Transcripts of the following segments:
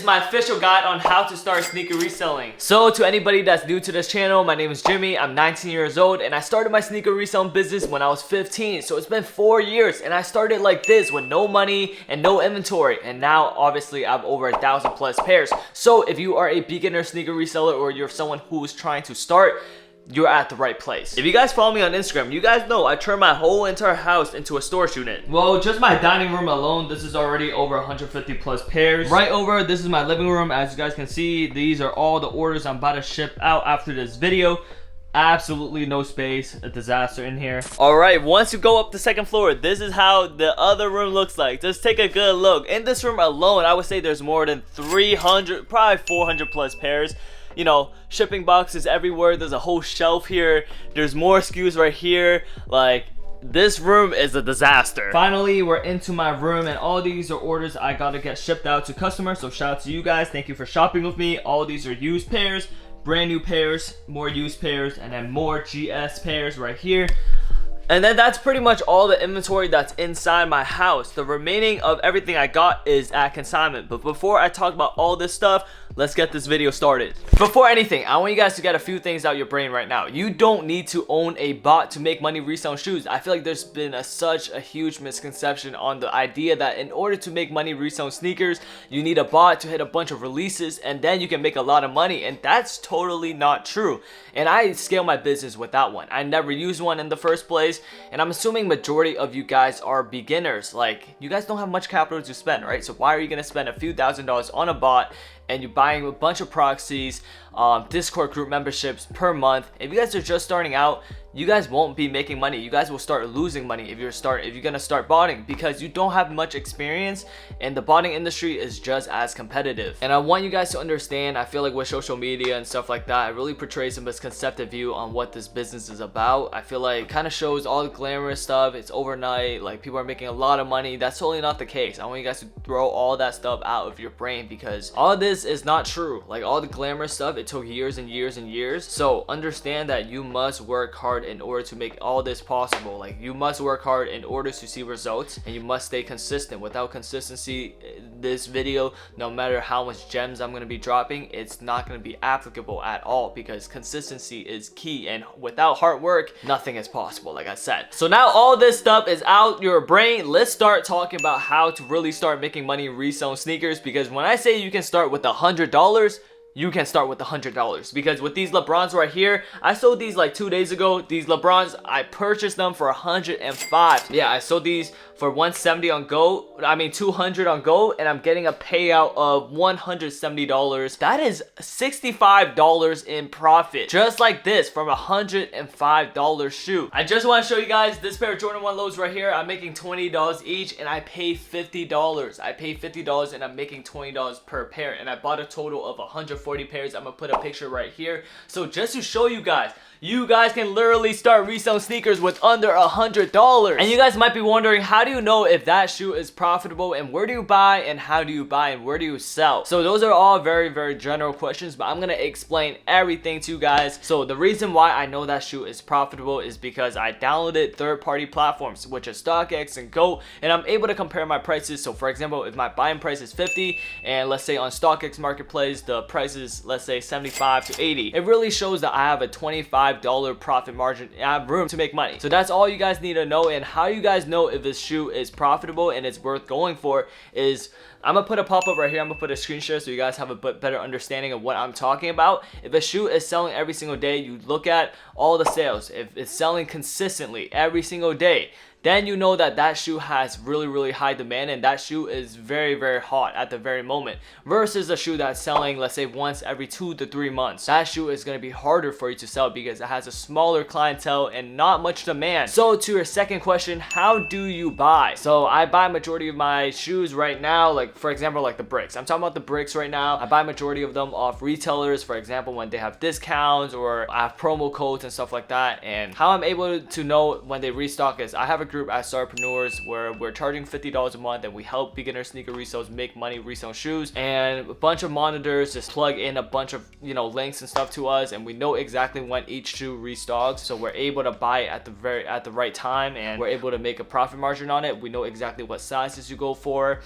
my official guide on how to start sneaker reselling. So to anybody that's new to this channel, my name is Jimmy. I'm 19 years old and I started my sneaker reselling business when I was 15. So it's been 4 years and I started like this with no money and no inventory. And now obviously I have over 1,000 plus pairs. So if you are a beginner sneaker reseller or you're someone who's trying to start, you're at the right place. If you guys follow me on Instagram, you guys know I turned my whole entire house into a storage unit. Well, just my dining room alone, this is already over 150 plus pairs. Right over, this is my living room. As you guys can see, these are all the orders I'm about to ship out after this video. Absolutely no space, a disaster in here. All right, once you go up the second floor, this is how the other room looks like. Just take a good look. In this room alone, I would say there's more than 300, probably 400 plus pairs. You know, shipping boxes everywhere. There's a whole shelf here. There's more SKUs right here. Like, this room is a disaster. Finally, we're into my room and all these are orders I gotta get shipped out to customers. So shout out to you guys. Thank you for shopping with me. All these are used pairs, brand new pairs, more used pairs, and then more GS pairs right here. And then that's pretty much all the inventory that's inside my house. The remaining of everything I got is at consignment. But before I talk about all this stuff, let's get this video started. Before anything, I want you guys to get a few things out your brain right now. You don't need to own a bot to make money reselling shoes. I feel like there's been such a huge misconception on the idea that in order to make money reselling sneakers, you need a bot to hit a bunch of releases and then you can make a lot of money. And that's totally not true. And I scale my business without one. I never used one in the first place. And I'm assuming majority of you guys are beginners. Like, you guys don't have much capital to spend, right? So why are you gonna spend a few $1,000s on a bot and you're buying a bunch of proxies, Discord group memberships per month? If you guys are just starting out, you guys won't be making money. You guys will start losing money if you're gonna start botting, because you don't have much experience and the botting industry is just as competitive. And I want you guys to understand, I feel like with social media and stuff like that, it really portrays a misconceptive view on what this business is about. I feel like it kind of shows all the glamorous stuff, it's overnight, like people are making a lot of money. That's totally not the case. I want you guys to throw all that stuff out of your brain, because all of this is not true. Like, all the glamorous stuff, it took years and years and years. So understand that you must work hard in order to make all this possible. Like, you must work hard in order to see results, and you must stay consistent. Without consistency, this video, no matter how much gems I'm going to be dropping, it's not going to be applicable at all, because consistency is key, and without hard work, nothing is possible, like I said. So now all this stuff is out your brain. Let's start talking about how to really start making money reselling sneakers, because when I say you can start with $100, you can start with $100, because with these LeBrons right here, I sold these like 2 days ago. These LeBrons, I purchased them for $105. Yeah, I sold these for $170 on Go. I mean $200 on Go, and I'm getting a payout of $170. That is $65 in profit, just like this, from a $105 shoe. I just want to show you guys this pair of Jordan 1 lows right here. I'm making $20 each, and I pay $50. I pay $50 and I'm making $20 per pair, and I bought a total of 140 pairs. I'm gonna put a picture right here. So just to show you guys can literally start reselling sneakers with under $100. And you guys might be wondering, how do you know if that shoe is profitable, and where do you buy, and how do you buy, and where do you sell? So those are all very, very general questions, but I'm gonna explain everything to you guys. So the reason why I know that shoe is profitable is because I downloaded third-party platforms, which is StockX and GOAT, and I'm able to compare my prices. So for example, if my buying price is 50, and let's say on StockX Marketplace, the price is, let's say, 75 to 80, it really shows that I have a $25 profit margin. I have room to make money. So that's all you guys need to know. And how you guys know if this shoe is profitable and it's worth going for is, I'm gonna put a pop-up right here. I'm gonna put a screen share so you guys have a better understanding of what I'm talking about. If a shoe is selling every single day, you look at all the sales. If it's selling consistently every single day, then you know that that shoe has really, really high demand, and that shoe is very, very hot at the very moment, versus a shoe that's selling, let's say, once every 2 to 3 months. That shoe is going to be harder for you to sell because it has a smaller clientele and not much demand. So to your second question, how do you buy? So I buy majority of my shoes right now, like for example, like the bricks. I'm talking about the bricks right now. I buy majority of them off retailers, for example, when they have discounts or I have promo codes and stuff like that. And how I'm able to know when they restock is I have a different group as Starpreneurs where we're charging $50 a month and we help beginner sneaker resellers make money reselling shoes. And a bunch of monitors just plug in a bunch of, you know, links and stuff to us, and we know exactly when each shoe restocks, so we're able to buy it at the right time, and we're able to make a profit margin on it. We know exactly what sizes you go for,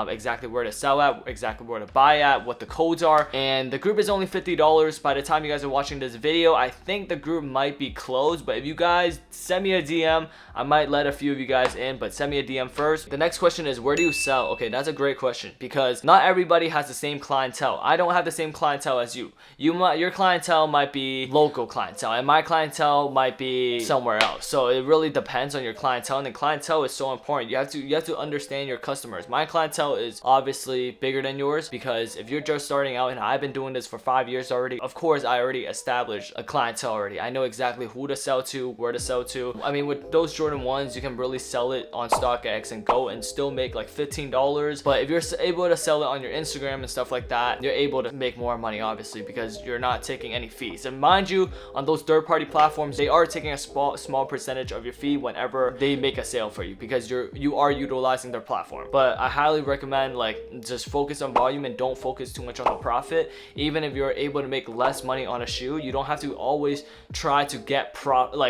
exactly where to sell at, exactly where to buy at, what the codes are. And the group is only $50. By the time you guys are watching this video, I think the group might be closed, but if you guys send me a DM, I might let a few of you guys in, but send me a DM first. The next question is, where do you sell? Okay, that's a great question, because not everybody has the same clientele. I don't have the same clientele as you. Your clientele might be local clientele, and my clientele might be somewhere else. So it really depends on your clientele, and the clientele is so important. You have to understand your customers. My clientele is obviously bigger than yours, because if you're just starting out, and I've been doing this for 5 years already, of course I already established a clientele already. I know exactly who to sell to, where to sell to. I mean, with those Jordan 1s, you can really sell it on StockX and go and still make like $15. But if you're able to sell it on your Instagram and stuff like that, you're able to make more money, obviously, because you're not taking any fees. And mind you, on those third-party platforms, they are taking a small percentage of your fee whenever they make a sale for you, because you are utilizing their platform. But I highly recommend, like, just focus on volume and don't focus too much on the profit. Even if you're able to make less money on a shoe, you don't have to always try to get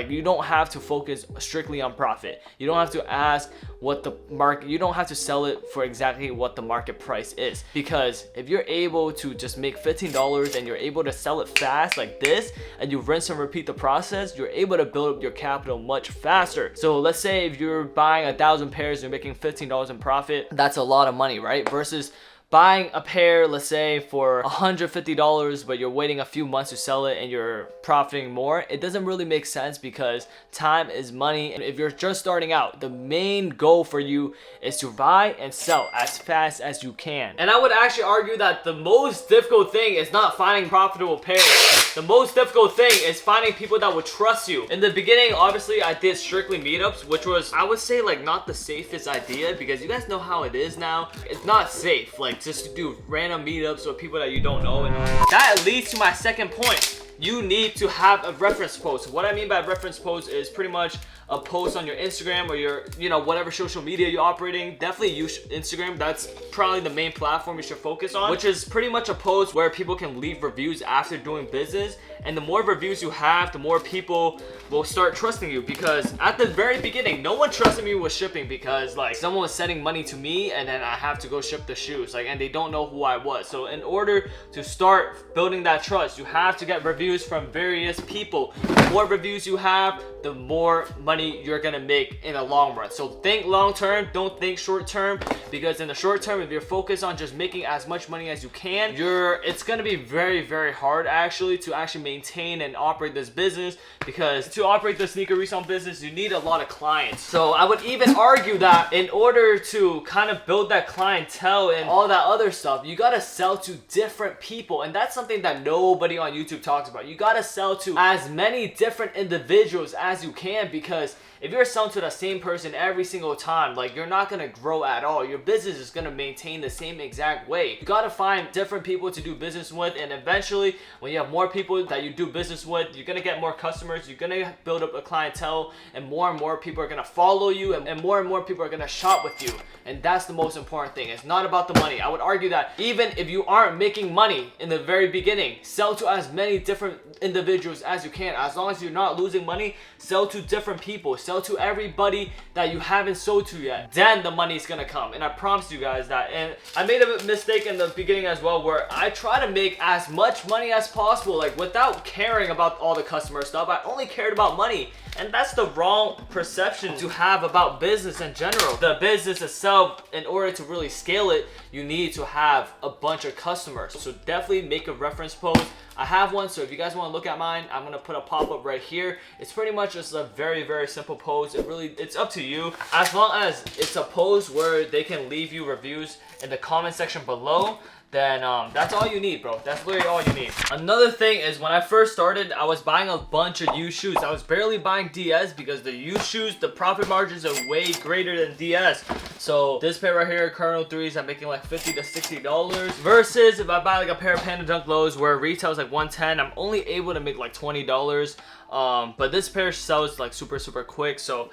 you don't have to focus strictly on profit. You don't have to ask what the market, you don't have to sell it for exactly what the market price is, because if you're able to just make $15 and you're able to sell it fast like this, and you rinse and repeat the process, you're able to build up your capital much faster. So let's say if you're buying 1,000 pairs, you're making $15 in profit. That's a lot of money, right? Versus buying a pair, let's say for $150, but you're waiting a few months to sell it and you're profiting more. It doesn't really make sense, because time is money. And if you're just starting out, the main goal for you is to buy and sell as fast as you can. And I would actually argue that the most difficult thing is not finding profitable pairs. The most difficult thing is finding people that would trust you. In the beginning, obviously, I did strictly meetups, which was, I would say, like, not the safest idea, because you guys know how it is now. It's not safe. Like, just to do random meetups with people that you don't know. And that leads to my second point. You need to have a reference post. What I mean by reference post is pretty much a post on your Instagram or your, you know, whatever social media you're operating. Definitely use Instagram. That's probably the main platform you should focus on, which is pretty much a post where people can leave reviews after doing business. And the more reviews you have, the more people will start trusting you, because at the very beginning, no one trusted me with shipping, because like someone was sending money to me and then I have to go ship the shoes, like, and they don't know who I was. So in order to start building that trust, you have to get reviews from various people. The more reviews you have, the more money you're gonna make in the long run. So think long term, don't think short term, because in the short term, if you're focused on just making as much money as you can, it's gonna be very, very hard actually to actually maintain and operate this business, because to operate the sneaker resale business, you need a lot of clients. So I would even argue that in order to kind of build that clientele and all that other stuff, you gotta sell to different people. And that's something that nobody on YouTube talks about. You gotta sell to as many different individuals as you can, because if you're selling to the same person every single time, like, you're not gonna grow at all. Your business is gonna maintain the same exact way. You gotta find different people to do business with, and eventually, when you have more people that you do business with, you're gonna get more customers, you're gonna build up a clientele, and more people are gonna follow you, and more people are gonna shop with you. And that's the most important thing. It's not about the money. I would argue that even if you aren't making money in the very beginning, sell to as many different individuals as you can. As long as you're not losing money, sell to different people. Sell to everybody that you haven't sold to yet. Then the money's gonna come. And I promise you guys that. And I made a mistake in the beginning as well, where I try to make as much money as possible, like, without caring about all the customer stuff. I only cared about money. And that's the wrong perception to have about business in general. The business itself, in order to really scale it, you need to have a bunch of customers. So definitely make a reference post. I have one, so if you guys want to look at mine, I'm gonna put a pop-up right here. It's pretty much just a very, very simple post. It's up to you. As long as it's a post where they can leave you reviews in the comment section below, then that's all you need, bro. That's literally all you need. Another thing is, when I first started, I was buying a bunch of used shoes. I was barely buying DS, because the used shoes, the profit margins are way greater than DS. So this pair right here, Kernel 3s, I'm making like $50 to $60. Versus if I buy like a pair of Panda Dunk Lows where retail is like $110, I'm only able to make like $20. But this pair sells like super quick. So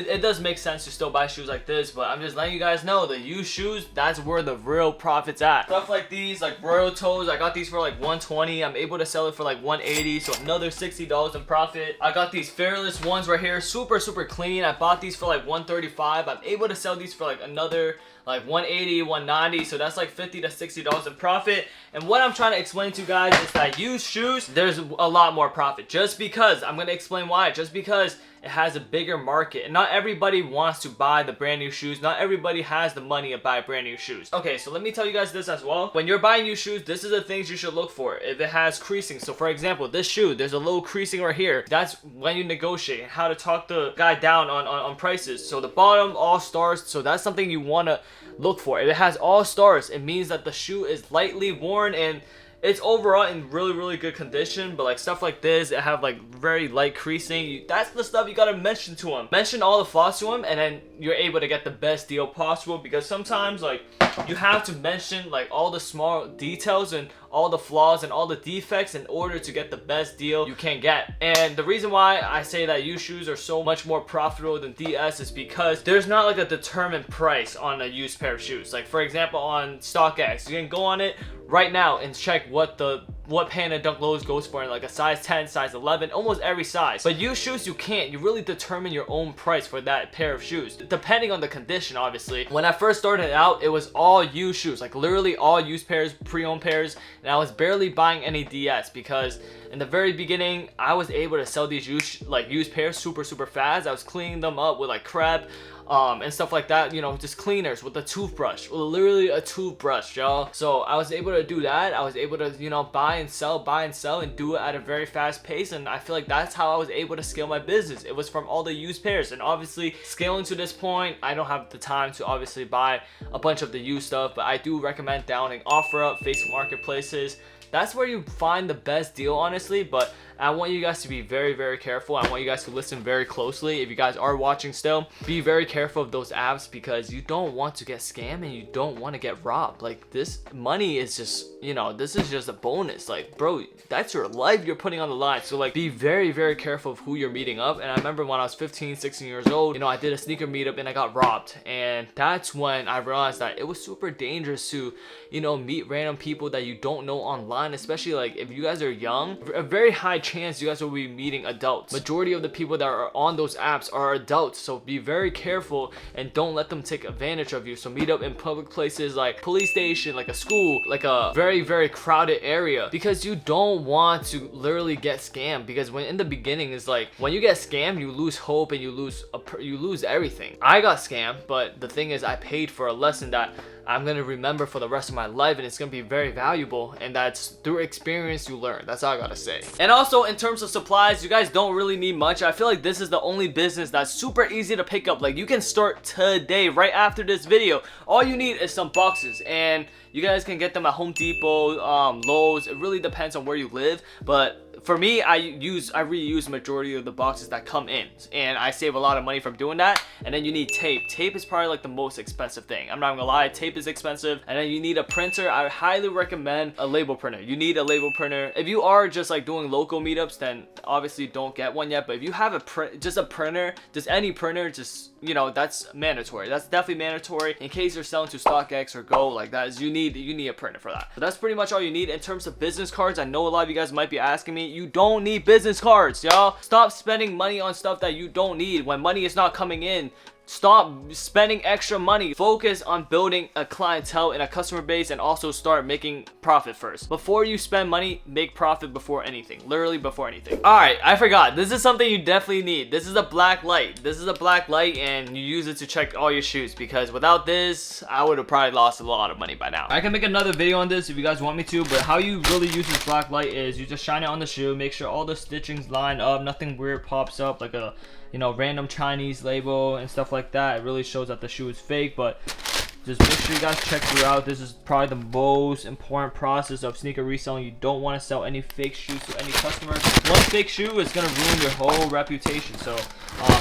it does make sense to still buy shoes like this, but I'm just letting you guys know the used shoes, that's where the real profit's at. Stuff like these, like Royal Toes, I got these for like $120. I'm able to sell it for like $180, so another $60 in profit. I got these Fearless ones right here, super clean. I bought these for like $135. I'm able to sell these for like another like $180, $190, so that's like $50 to $60 in profit. And what I'm trying to explain to you guys is that used shoes, there's a lot more profit. Just because, I'm gonna explain why. Just because it has a bigger market, and not everybody wants to buy the brand new shoes. Not everybody has the money to buy brand new shoes. Okay, so let me tell you guys this as well. When you're buying new shoes, this is the things you should look for. If it has creasing, so for example, this shoe, there's a little creasing right here. That's when you negotiate how to talk the guy down on prices. So the bottom, all stars, so that's something you want to look for. If it has all stars, it means that the shoe is lightly worn and it's overall in really good condition. But like stuff like this, it have like very light creasing, that's the stuff you gotta mention to him. Mention all the flaws to him, and then you're able to get the best deal possible. Because sometimes like you have to mention like all the small details and all the flaws and all the defects in order to get the best deal you can get. And the reason why I say that used shoes are so much more profitable than DS is because there's not like a determined price on a used pair of shoes. Like for example, on StockX, you can go on it right now and check what Panda Dunk Lows goes for in like a size 10, size 11, almost every size. But used shoes, you can't. You really determine your own price for that pair of shoes, depending on the condition, obviously. When I first started out, it was all used shoes, like literally all used pairs, pre-owned pairs, and I was barely buying any DS because in the very beginning, I was able to sell these used pairs super fast. I was cleaning them up with like crap and stuff like that, you know, just cleaners with a toothbrush, with literally a toothbrush, y'all. So I was able to do that. I was able to, you know, buy and sell and do it at a very fast pace. And I feel like that's how I was able to scale my business. It was from all the used pairs. And obviously scaling to this point, I don't have the time to obviously buy a bunch of the used stuff, but I do recommend downloading OfferUp, Facebook Marketplaces. That's where you find the best deal, honestly. But I want you guys to be very careful. I want you guys to listen very closely. If you guys are watching still, be very careful of those apps because you don't want to get scammed and you don't want to get robbed. Like, this money is just, you know, this is just a bonus. Like, bro, that's your life you're putting on the line. So like, be very careful of who you're meeting up. And I remember when I was 15, 16 years old, you know, I did a sneaker meetup and I got robbed. And that's when I realized that it was super dangerous to, you know, meet random people that you don't know online, especially like if you guys are young. A very high chance you guys will be meeting adults. Majority of the people that are on those apps are adults, so be very careful and don't let them take advantage of you. So meet up in public places like police station, like a school, like a very crowded area, because you don't want to literally get scammed. Because when in the beginning is like when you get scammed, you lose hope and you lose everything. I got scammed, but the thing is I paid for a lesson that I'm gonna remember for the rest of my life, and it's gonna be very valuable, and that's through experience you learn. That's all I gotta say. And also in terms of supplies, you guys don't really need much. I feel like this is the only business that's super easy to pick up. Like, you can start today, right after this video. All you need is some boxes, and you guys can get them at Home Depot, Lowe's. It really depends on where you live, but for me, I reuse majority of the boxes that come in, and I save a lot of money from doing that. And then you need tape. Tape is probably like the most expensive thing. I'm not gonna lie, tape is expensive. And then you need a printer. I highly recommend a label printer. You need a label printer. If you are just like doing local meetups, then obviously don't get one yet. But if you have just a printer, just any printer, just, you know, that's mandatory. That's definitely mandatory in case you're selling to StockX or Go like that. Is you need a printer for that. But that's pretty much all you need. In terms of business cards, I know a lot of you guys might be asking me, you don't need business cards, y'all. Stop spending money on stuff that you don't need when money is not coming in. Stop spending extra money. Focus on building a clientele and a customer base, and also start making profit first. Before you spend money, make profit before anything. Literally before anything. Alright, I forgot. This is something you definitely need. This is a Blacklight. This is a Blacklight, and you use it to check all your shoes, because without this, I would have probably lost a lot of money by now. I can make another video on this if you guys want me to, but how you really use this Blacklight is you just shine it on the shoe, make sure all the stitchings line up, nothing weird pops up like a, you know, random Chinese label and stuff like that. It really shows that the shoe is fake, but just make sure you guys check throughout. This is probably the most important process of sneaker reselling. You don't want to sell any fake shoes to any customer. One fake shoe is going to ruin your whole reputation, so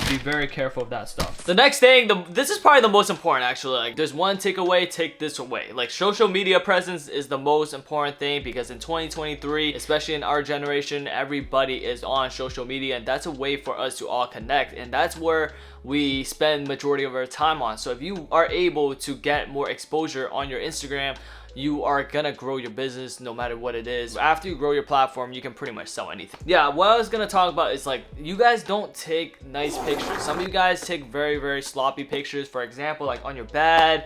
be very careful of that stuff. The next thing, this is probably the most important actually. Like, there's one takeaway, take this away. Like, social media presence is the most important thing, because in 2023, especially in our generation, everybody is on social media, and that's a way for us to all connect, and that's where we spend majority of our time on. So if you are able to get more exposure on your Instagram, you are gonna grow your business no matter what it is. After you grow your platform, you can pretty much sell anything. Yeah, what I was gonna talk about is like, you guys don't take nice pictures. Some of you guys take very sloppy pictures. For example, like on your bed,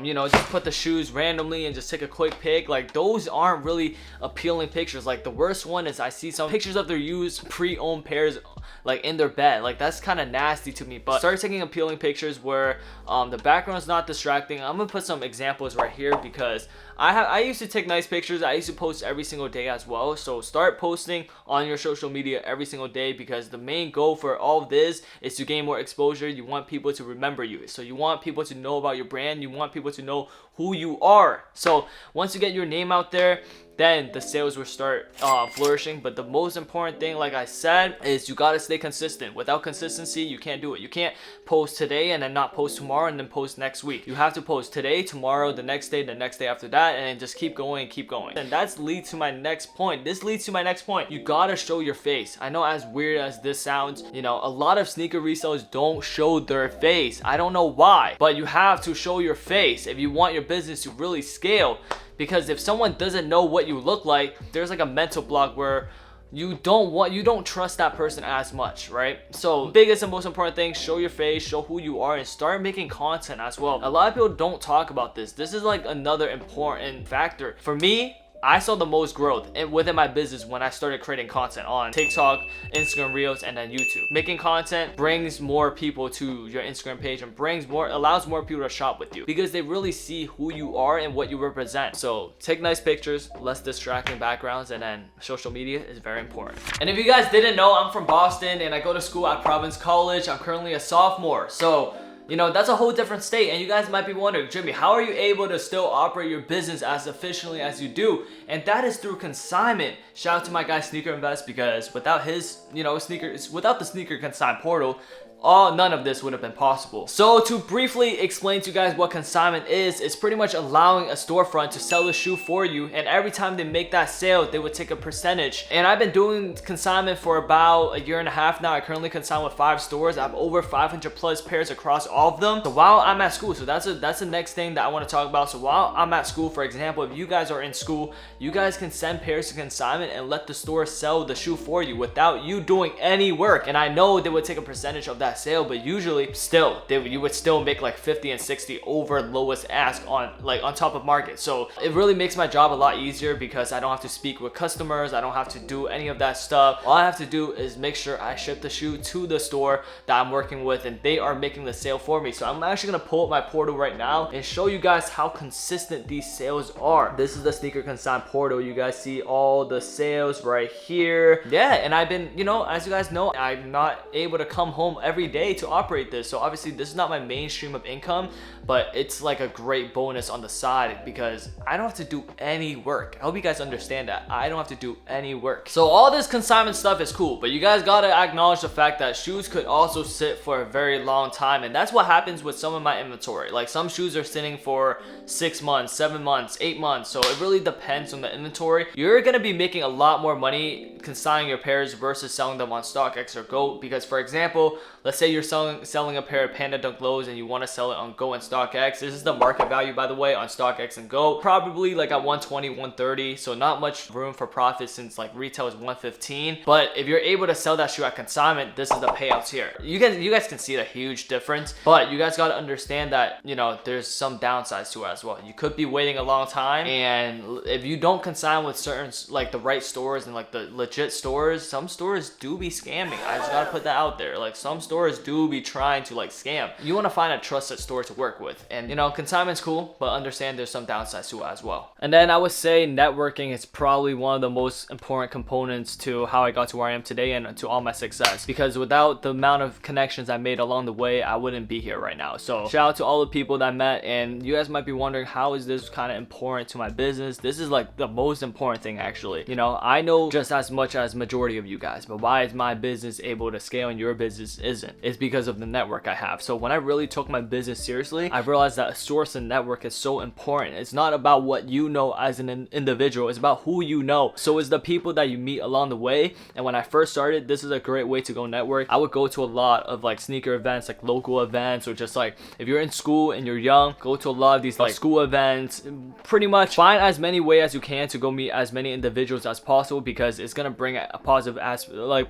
you know, just put the shoes randomly and just take a quick pic. Like, those aren't really appealing pictures. Like, the worst one is I see some pictures of their used pre-owned pairs like in their bed. Like, that's kind of nasty to me. But start taking appealing pictures where the background is not distracting. I'm gonna put some examples right here because I used to take nice pictures. I used to post every single day as well. So start posting on your social media every single day, because the main goal for all of this is to gain more exposure. You want people to remember you. So you want people to know about your brand. You want people to know who you are. So once you get your name out there, then the sales will start flourishing. But the most important thing, like I said, is you gotta stay consistent. Without consistency, you can't do it. You can't post today and then not post tomorrow and then post next week. You have to post today, tomorrow, the next day after that, and then just keep going. And that's leads to my next point. This leads to my next point. You gotta show your face. I know, as weird as this sounds, you know, a lot of sneaker resellers don't show their face. I don't know why, but you have to show your face if you want your business to really scale. Because if someone doesn't know what you look like, there's like a mental block where you don't trust that person as much, right? So biggest and most important thing, show your face, show who you are, and start making content as well. A lot of people don't talk about this. This is like another important factor. For me, I saw the most growth within my business when I started creating content on TikTok, Instagram Reels, and then YouTube. Making content brings more people to your Instagram page and allows more people to shop with you, because they really see who you are and what you represent. So take nice pictures, less distracting backgrounds, and then social media is very important. And if you guys didn't know, I'm from Boston and I go to school at Providence College. I'm currently a sophomore. So, you know, that's a whole different state. And you guys might be wondering, Jimmy, how are you able to still operate your business as efficiently as you do? And that is through Consignment. Shout out to my guy Sneaker Invest, because without his, you know, without the sneaker consign portal, none of this would have been possible. So to briefly explain to you guys what Consignment is, it's pretty much allowing a storefront to sell the shoe for you, and every time they make that sale, they would take a percentage. And I've been doing Consignment for about a year and a half now. I currently consign with 5 stores. I have over 500 plus pairs across all of them. So while I'm at school, so that's the next thing that I want to talk about. So while I'm at school, for example, if you guys are in school, you guys can send pairs to Consignment and let the store sell the shoe for you without you doing any work. And I know they would take a percentage of that sale, but usually still you would still make like 50 and 60 over lowest ask on top of market. So it really makes my job a lot easier, because I don't have to speak with customers. I don't have to do any of that stuff. All I have to do is make sure I ship the shoe to the store that I'm working with, and they are making the sale for me. So I'm actually gonna pull up my portal right now and show you guys how consistent these sales are. This is the sneaker consign portal. You guys see all the sales right here. Yeah, and I've been, you know, as you guys know, I'm not able to come home every day to operate this. So obviously this is not my main stream of income, but it's like a great bonus on the side, because I don't have to do any work. I hope you guys understand that. I don't have to do any work. So all this consignment stuff is cool, but you guys gotta acknowledge the fact that shoes could also sit for a very long time. And that's what happens with some of my inventory. Like, some shoes are sitting for 6 months, 7 months, 8 months. So it really depends on the inventory. You're gonna be making a lot more money consigning your pairs versus selling them on StockX or Go. Because, for example, let's say you're selling a pair of Panda Dunk Lows and you want to sell it on Go and StockX. This is the market value, by the way, on StockX and Go. Probably like at 120, 130. So not much room for profit, since like retail is 115. But if you're able to sell that shoe at Consignment, this is the payouts here. You guys can see the huge difference. But you guys got to understand that, you know, there's some downsides to it as well. You could be waiting a long time, and if you don't consign with certain, like, the right stores and like the legit stores, some stores do be scamming. I just gotta put that out there. Like, some stores do be trying to like scam. You want to find a trusted store to work with. And, you know, Consignment's cool, but understand there's some downsides to it as well. And then I would say networking is probably one of the most important components to how I got to where I am today and to all my success, because without the amount of connections I made along the way, I wouldn't be here right now. So shout out to all the people that I met. And you guys might be wondering, how is this kind of important to my business? This is like the most important thing, actually. You know, I know just as much as majority of you guys, but why is my business able to scale and your business isn't? reason. It's because of the network I have. So when I really took my business seriously, I realized that a source and network is so important. It's not about what you know as an individual, it's about who you know. So it's the people that you meet along the way. And when I first started, this is a great way to go network. I would go to a lot of like sneaker events, like local events, or just like if you're in school and you're young, go to a lot of these like school events. Pretty much find as many ways as you can to go meet as many individuals as possible, because it's gonna bring a positive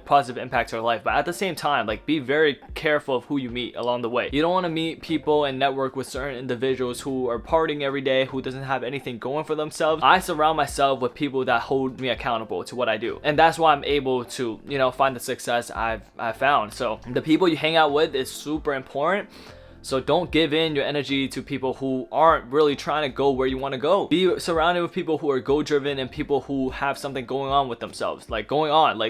positive impact to your life. But at the same time, like, be very careful of who you meet along the way. You don't want to meet people and network with certain individuals who are partying every day, who doesn't have anything going for themselves. I surround myself with people that hold me accountable to what I do, and that's why I'm able to, you know, find the success I've found. So the people you hang out with is super important. So don't give in your energy to people who aren't really trying to go where you want to go. Be surrounded with people who are goal driven and people who have something going on with themselves, like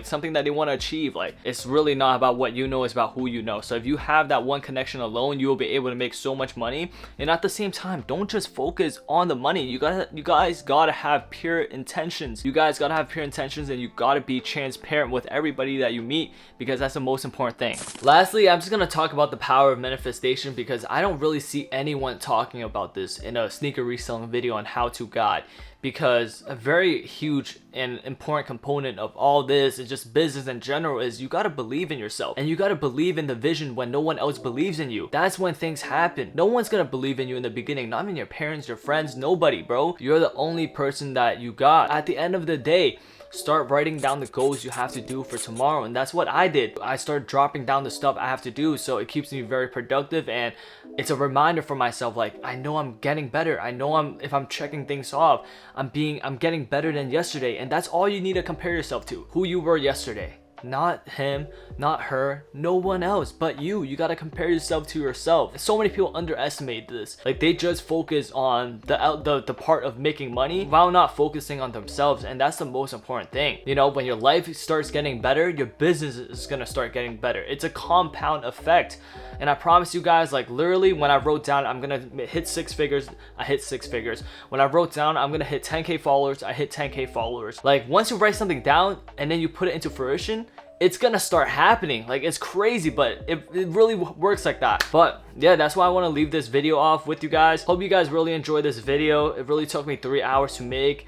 something that they want to achieve. Like, it's really not about what you know, it's about who you know. So if you have that one connection alone, you will be able to make so much money. And at the same time, don't just focus on the money. You guys gotta have pure intentions. You guys gotta have pure intentions, and you gotta be transparent with everybody that you meet, because that's the most important thing. Lastly, I'm just gonna talk about the power of manifestation, because I don't really see anyone talking about this in a sneaker reselling video on how to guide. Because a very huge and important component of all this is just business in general is you gotta believe in yourself, and you gotta believe in the vision when no one else believes in you. That's when things happen. No one's gonna believe in you in the beginning, not even your parents, your friends, nobody, bro. You're the only person that you got. At the end of the day, start writing down the goals you have to do for tomorrow, and that's what I did. I started dropping down the stuff I have to do, so it keeps me very productive, and it's a reminder for myself, like, I know I'm getting better. I know if I'm checking things off, I'm getting better than yesterday. And that's all you need to compare yourself to, who you were yesterday. Not him, not her, no one else but you. You gotta compare yourself to yourself. So many people underestimate this. Like, they just focus on the part of making money while not focusing on themselves, and that's the most important thing. You know, when your life starts getting better, your business is gonna start getting better. It's a compound effect. And I promise you guys, like, literally, when I wrote down I'm gonna hit 6 figures, I hit 6 figures. When I wrote down I'm gonna hit 10K followers, I hit 10K followers. Like, once you write something down and then you put it into fruition, it's gonna start happening. Like, it's crazy, but it really works like that. But yeah, that's why I want to leave this video off with you guys. Hope you guys really enjoyed this video. It really took me 3 hours to make.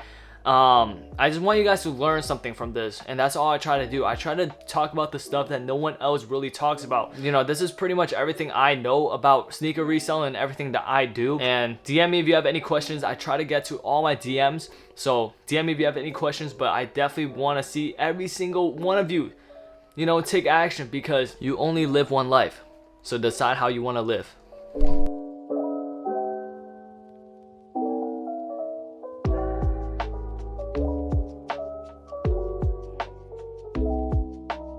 I just want you guys to learn something from this, and that's all I try to do. I try to talk about the stuff that no one else really talks about. You know, this is pretty much everything I know about sneaker reselling and everything that I do. And DM me if you have any questions. I try to get to all my DMs, so DM me if you have any questions, but I definitely want to see every single one of you, you know, take action, because you only live one life. So decide how you want to live.